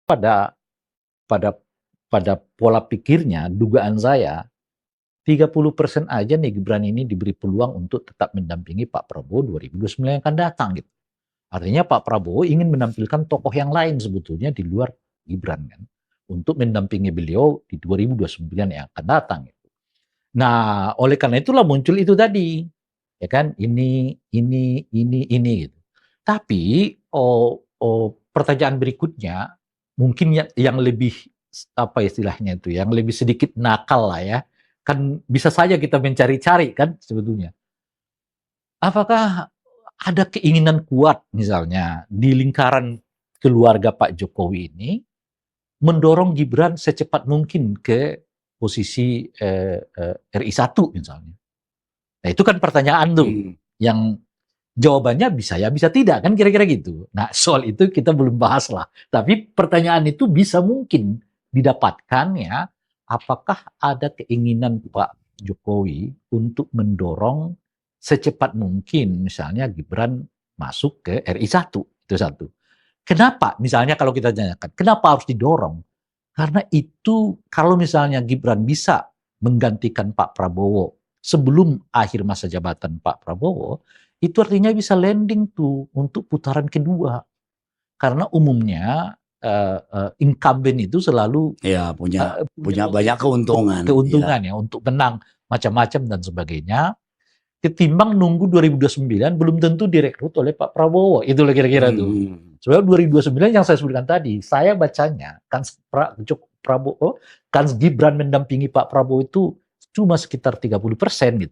pada pada pada pola pikirnya, dugaan saya 30% aja nih Gibran ini diberi peluang untuk tetap mendampingi Pak Prabowo 2029 yang akan datang gitu. Artinya Pak Prabowo ingin menampilkan tokoh yang lain sebetulnya di luar Gibran kan untuk mendampingi beliau di 2029 yang akan datang gitu. Nah, oleh karena itulah muncul itu tadi. Ya kan? Ini gitu. Tapi pertanyaan berikutnya mungkin yang lebih apa istilahnya itu, yang lebih sedikit nakal lah ya. Kan bisa saja kita mencari-cari kan sebetulnya. Apakah ada keinginan kuat misalnya di lingkaran keluarga Pak Jokowi ini mendorong Gibran secepat mungkin ke posisi RI 1 misalnya. Nah itu kan pertanyaan tuh yang jawabannya bisa ya bisa tidak kan kira-kira gitu. Nah soal itu kita belum bahas lah. Tapi pertanyaan itu bisa mungkin didapatkan ya. Apakah ada keinginan Pak Jokowi untuk mendorong secepat mungkin misalnya Gibran masuk ke RI 1 itu satu. Kenapa? Misalnya kalau kita tanyakan, kenapa harus didorong? Karena itu kalau misalnya Gibran bisa menggantikan Pak Prabowo sebelum akhir masa jabatan Pak Prabowo, itu artinya bisa landing tuh untuk putaran kedua. Karena umumnya incumbent itu selalu Ya, punya punya banyak keuntungan. keuntungan ya untuk menang macam-macam dan sebagainya. Ketimbang nunggu 2029 belum tentu direkrut oleh Pak Prabowo. Itulah kira-kira tuh. Sebab 2029 yang saya sebutkan tadi, saya bacanya kans Prabowo, kans Gibran mendampingi Pak Prabowo itu cuma sekitar 30% gitu.